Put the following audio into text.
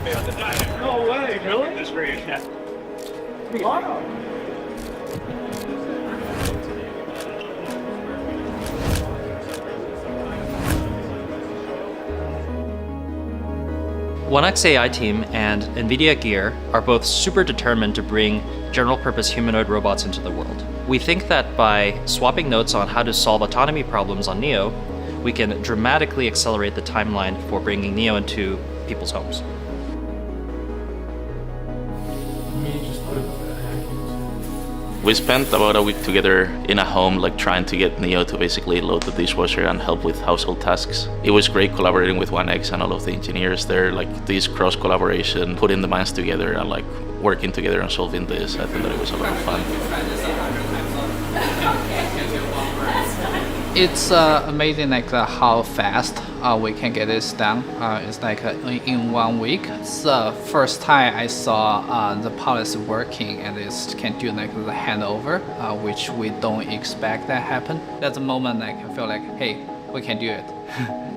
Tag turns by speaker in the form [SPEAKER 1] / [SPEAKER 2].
[SPEAKER 1] No way, really? That's great. Yeah. Wow.
[SPEAKER 2] OneX AI team and NVIDIA Gear are both super determined to bring general-purpose humanoid robots into the world. We think that by swapping notes on how to solve autonomy problems on Neo, we can dramatically accelerate the timeline for bringing Neo into people's homes.
[SPEAKER 3] We spent about a week together in a home, like trying to get Neo to basically load the dishwasher and help with household tasks. It was great collaborating with OneX and all of the engineers there, like this cross collaboration, putting the minds together and like working together and solving this. I think that it was a lot of fun.
[SPEAKER 4] It's amazing like how fast we can get this done. It's like in 1 week. It's the first time I saw the policy working and it can do like the handover, which we don't expect that happen. That's the moment like I feel like, hey, we can do it.